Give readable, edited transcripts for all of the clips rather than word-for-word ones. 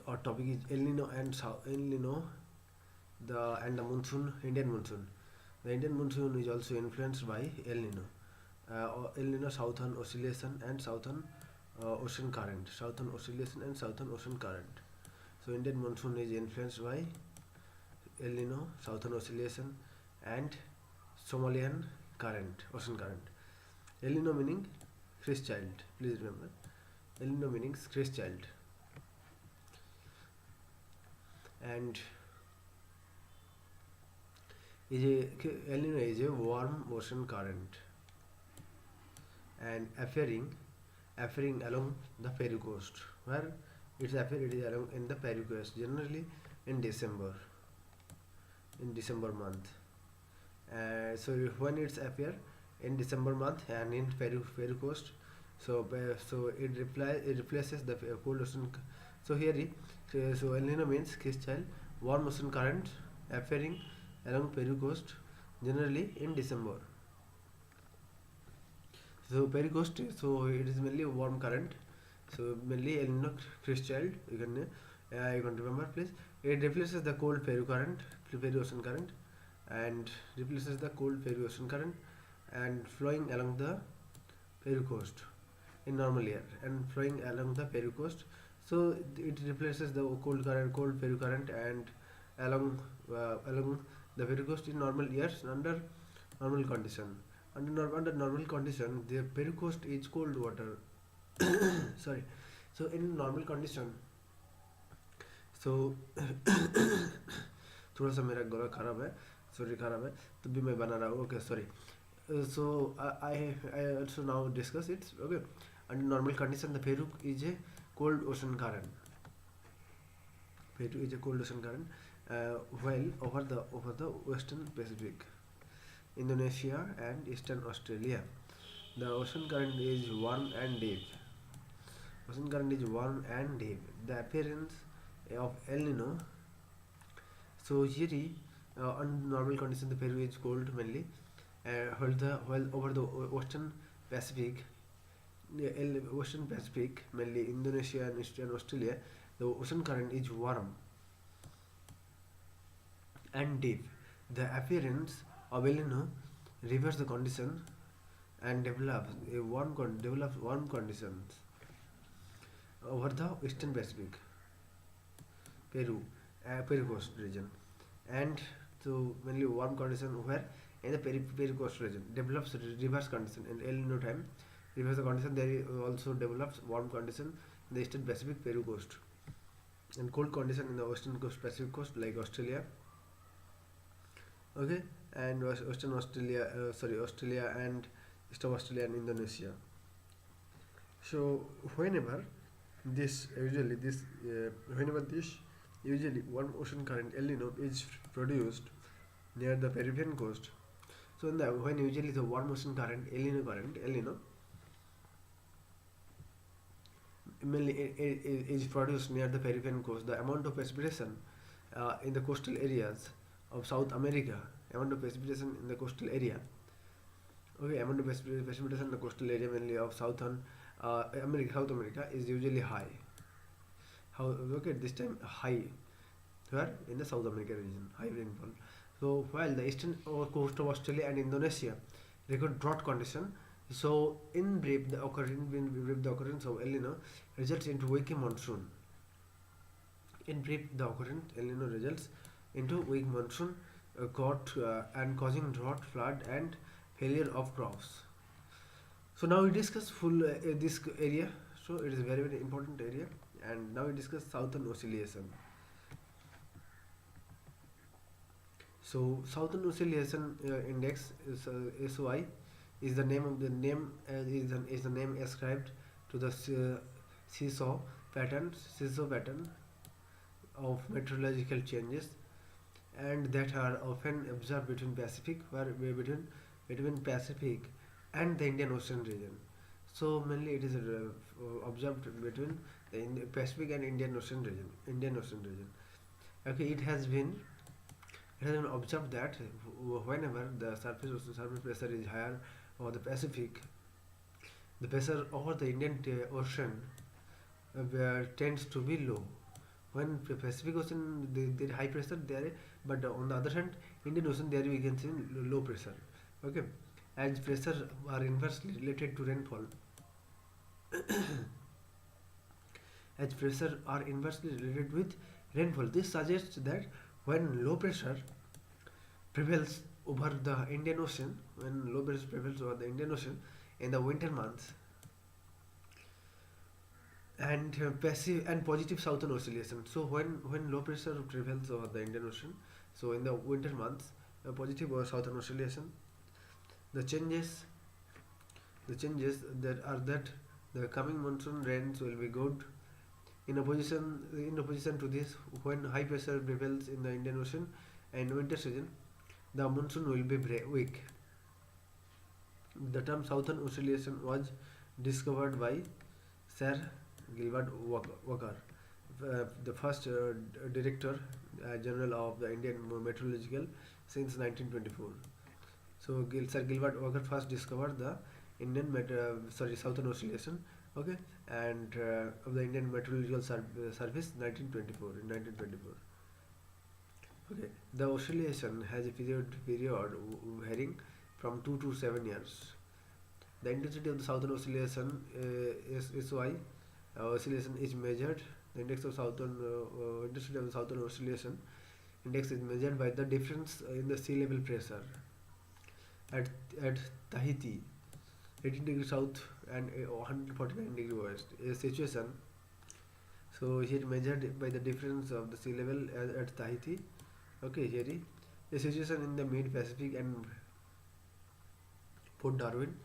our topic is El Nino and El Nino, the monsoon, Indian monsoon. The Indian monsoon is also influenced by El Nino. El Nino southern oscillation and southern ocean current. Southern oscillation and southern ocean current. So Indian monsoon is influenced by El Nino, southern oscillation, and Somalian current, ocean current. El Nino meaning Christ child. Please remember. El Nino means Christ child. And El Nino is a warm ocean current and appearing along the Peru coast. Where it is along in the Peru coast, generally in December month. So when it's appear in December month and in Peru coast, so it replaces the cold ocean. So here so El Nino means Christian warm ocean current appearing along Peru coast, generally in December. So Peru coast, so it is mainly warm current. So mainly El Nino Christian, you can remember, please. It replaces the cold Peru ocean current, and replaces the cold Peru ocean current and flowing along the Peru coast in normal year and flowing along the Peru coast. So it replaces the cold Peru current and along the Peru coast in normal years under normal condition. Under normal condition, the Peru coast is cold water. Sorry. So in normal condition, so थोड़ा सा मेरा गला खराब है, तब भी मैं बना रहा हूँ. Okay, sorry. So I also now discuss it. Okay, under normal condition, the Peru is a cold ocean current. While over the Western Pacific, Indonesia and Eastern Australia, the ocean current is warm and deep. The appearance of El Nino. So here, under normal condition, the Peru is cold mainly, while over the Western Pacific, mainly Indonesia and Eastern Australia, the ocean current is warm and deep. The appearance of El Nino reverses the condition and develops warm conditions over the Eastern Pacific, Peru coast region, and so mainly warm condition where in the Peru coast region develops reverse condition in El Nino time. Reverse the condition, there also develops warm condition in the Eastern Pacific Peru coast, and cold condition in the Western coast Pacific coast like Australia. Okay, and Western Australia, Australia and Eastern Australia and Indonesia. So whenever this warm ocean current El Nino is produced near the Peruvian coast. So when usually the warm ocean current El Nino mainly is produced near the Peruvian coast, the amount of precipitation in the coastal areas of South America, amount of precipitation in the coastal area. Okay, amount of precipitation in the coastal area mainly of South America is usually high. This time high. Where? In the South America region, high rainfall. So while the eastern coast of Australia and Indonesia record drought condition, so in brief the occurrence of El Nino results into weak monsoon. In brief, the occurrence El Nino results into weak monsoon and causing drought, flood, and failure of crops. So now we discuss this area. So it is a very important area, and now we discuss southern oscillation. So southern oscillation index is SOI is the name ascribed to the seesaw pattern of meteorological changes, and that are often observed between Pacific and the Indian Ocean region. So mainly it is observed between the Pacific and Indian Ocean region. Okay, it has been observed that whenever the surface pressure is higher over the Pacific, the pressure over the Indian Ocean tends to be low, When Pacific Ocean there high pressure there, but on the other hand, Indian Ocean there we can see low pressure. Okay, as pressure are inversely related to rainfall. As pressure are inversely related with rainfall, this suggests that when low pressure prevails over the Indian Ocean, when low pressure prevails over the Indian Ocean in the winter months, and passive and positive southern oscillation. So when low pressure prevails over the Indian Ocean, so in the winter months, positive or southern oscillation, the changes that are that the coming monsoon rains will be good. In opposition to this, when high pressure prevails in the Indian Ocean and winter season, the monsoon will be weak. The term southern oscillation was discovered by Sir Gilbert Walker, the first director general of the Indian Meteorological since 1924. So Sir Gilbert Walker first discovered the southern oscillation, okay, and of the Indian Meteorological Service 1924 in 1924. Okay, the oscillation has a period varying from 2 to 7 years. The intensity of the southern oscillation is SY oscillation is measured. The index of southern intensity of the southern oscillation index is measured by the difference in the sea level pressure at Tahiti, 18 degrees south and 149 degrees west. A situation. So here measured by the difference of the sea level at Tahiti. Okay, here a situation in the mid Pacific and Port Darwin,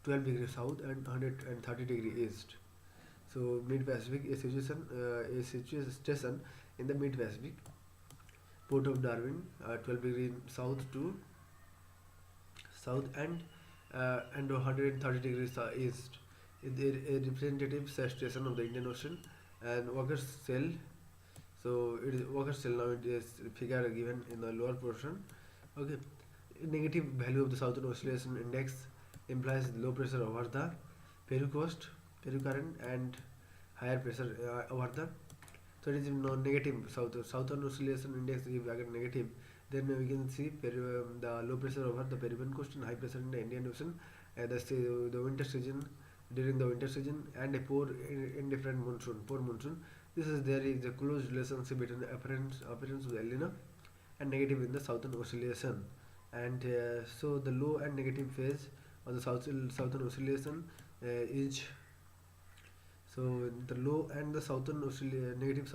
12 degrees south and 130 degrees east. So mid Pacific, a situation in the mid Pacific, Port of Darwin, 12 degrees south to south and 130 degrees east. A representative station of the Indian Ocean and Walker's Cell. So it is Walker's Cell. Now it is figure given in the lower portion. Okay, negative value of the southern oscillation index implies low pressure over the Peru coast, Peru current, and higher pressure over the. So it is negative southern oscillation index. If again negative, then we can see the low pressure over the Peruvian coast and high pressure in the Indian Ocean. The winter season, during the winter season, and a poor indifferent monsoon, poor monsoon. There is a close relationship between the appearance of the El Nino and negative in the southern oscillation, and so the low and negative phase of the southern oscillation is. So the low and the southern negative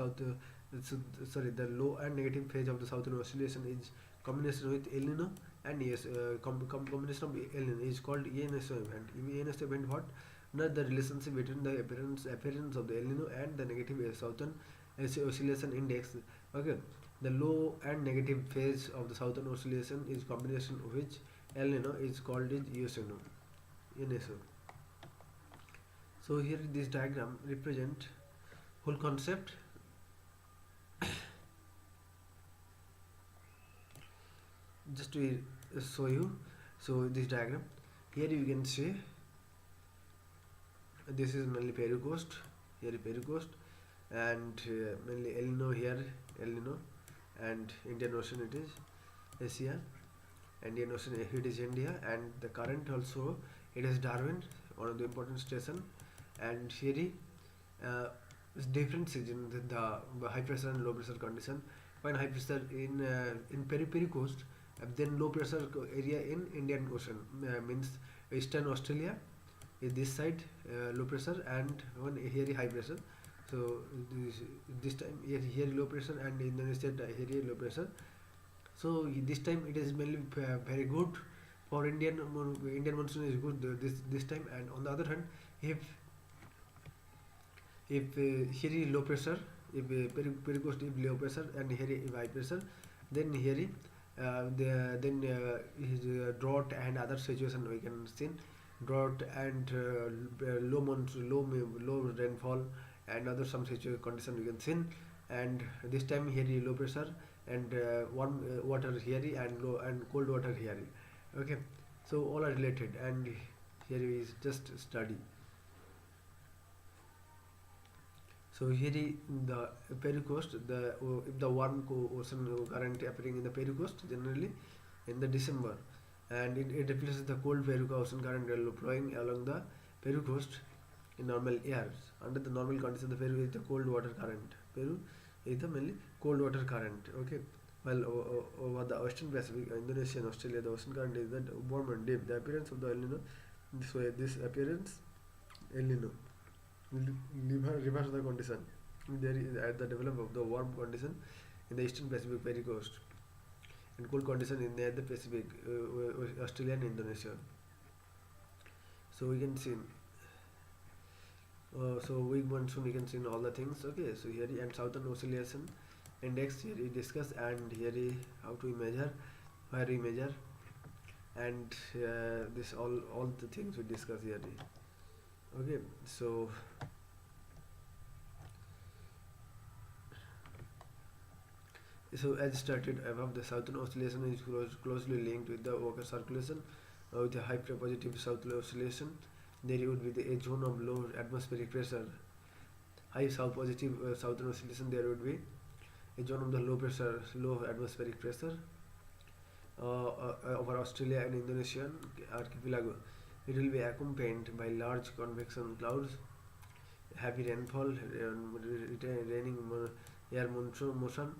the low and negative phase of the southern oscillation is combination with El Nino, and yes, combination of El Nino is called ENSO event. ENSO event what? Not the relationship between the appearance of the El Nino and the negative southern oscillation index. Okay, the low and negative phase of the southern oscillation is combination of which El Nino is called as ENSO. So here this diagram represent whole concept. Just to show you, so this diagram here you can see this is mainly Peru coast, here is Peru coast, and mainly El Nino here, El Nino, and Indian Ocean it is Asia, Indian Ocean it is India, and the current also it is Darwin, one of the important station, and here is different season the high pressure and low pressure condition. When high pressure in Peru coast, then low pressure area in Indian Ocean means Eastern Australia is this side low pressure, and when here high pressure. So this time here low pressure, and in the state here low pressure. So this time it is mainly very good for Indian monsoon is good this time, and on the other hand, if here is low pressure, if Peru coast is low pressure and here is high pressure, then here is drought and other situation we can see, drought and low rainfall and other some situation condition we can see, and this time here is low pressure and warm water here and low and cold water here. Okay, so all are related, and here is just study. So here the Peru coast, if the warm ocean current appearing in the Peru coast generally in the December, and it replaces the cold Peru ocean current flowing along the Peru coast in normal years. Under the normal condition, the Peru is the cold water current. Peru is the mainly cold water current. Okay. While over the Western Pacific, Indonesia and Australia, the ocean current is the warm and deep. The appearance of the El Nino, this appearance El Nino reverse the condition. There is at the development of the warm condition in the Eastern Pacific Peru coast and cold condition in the Pacific, Australia and Indonesia. So we can see. So weak monsoon, we can see in all the things. Okay, so here and southern oscillation index here we discuss, and here how to measure, where we measure, and this all the things we discuss here. Okay, so as stated above, the southern oscillation is closely linked with the Walker circulation. With a high positive southern oscillation, there would be a zone of low atmospheric pressure. High south positive southern oscillation, there would be a zone of the low atmospheric pressure over Australia and Indonesian archipelago. It will be accompanied by large convection clouds, heavy rainfall, raining air motion.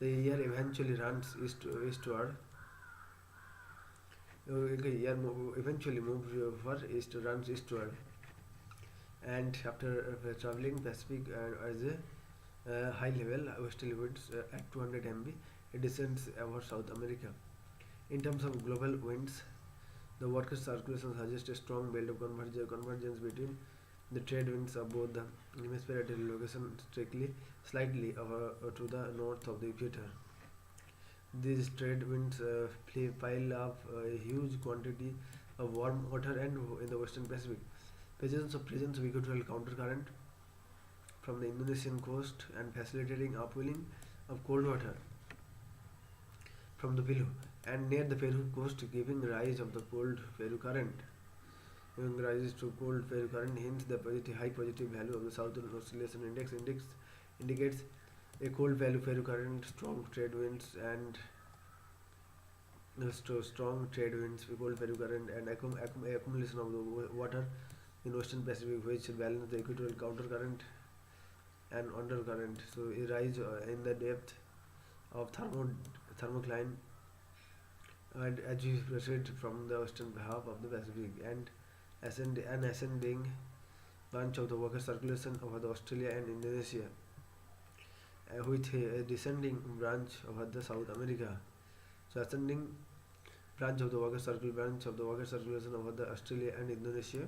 The air eventually runs eastward. Air eventually moves for east, runs eastward, and after traveling Pacific as a high level westerly winds at 200 MB, it descends over South America. In terms of global winds, the Walker circulation suggests a strong belt of convergence between the trade winds of both the hemisphere at a location slightly to the north of the equator. These trade winds pile up a huge quantity of warm water and in the Western Pacific. Presence of equatorial countercurrent from the Indonesian coast and facilitating upwelling of cold water from the below and near the Peru coast, giving rise of the cold Peru current. Giving rise to cold Peru current, hence the high positive value of the southern oscillation index indicates a cold value Peru current, strong trade winds and strong trade winds, cold Peru current, and accumulation of the water in Western Pacific, which balance the equatorial countercurrent and undercurrent. So a rise in the depth of thermocline, and as we proceed from the western half of the Pacific, and an ascending branch of the Walker circulation over the Australia and Indonesia, with a descending branch over the South America. So ascending branch of the Walker circulation over the Australia and Indonesia.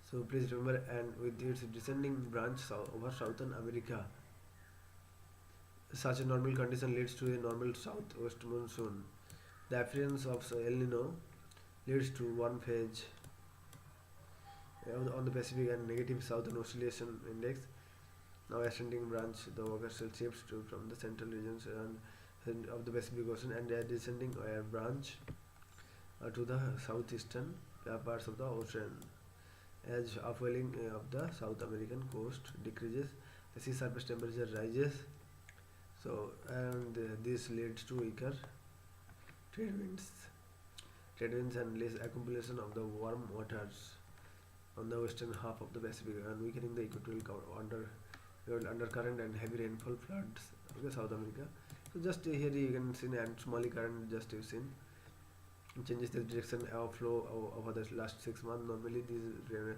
So please remember, and with its descending branch over Southern America. Such a normal condition leads to a normal southwest monsoon. The appearance of El Nino leads to one phase on the Pacific and negative southern oscillation index. Now ascending branch, the Walker shifts from the central regions and of the Pacific Ocean, and a descending branch to the southeastern parts of the ocean. As upwelling of the South American coast decreases, the sea surface temperature rises. So, and this leads to weaker trade winds and less accumulation of the warm waters on the western half of the Pacific, and weakening the equatorial undercurrent and heavy rainfall floods of the South America. So just here you can see an small current, just you've seen, changes the direction of flow over the last 6 months. Normally there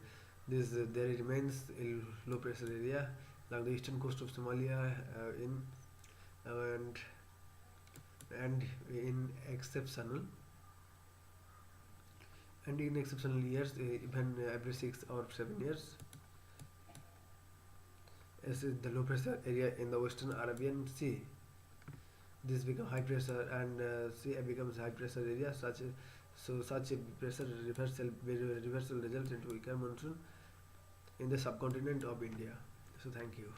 remains a low pressure area like the eastern coast of Somalia and in exceptional years, even every 6 or 7 years, as the low pressure area in the western Arabian Sea, this becomes high pressure, and sea becomes high pressure area. Such a pressure reversal results into weaker monsoon in the subcontinent of India. So thank you.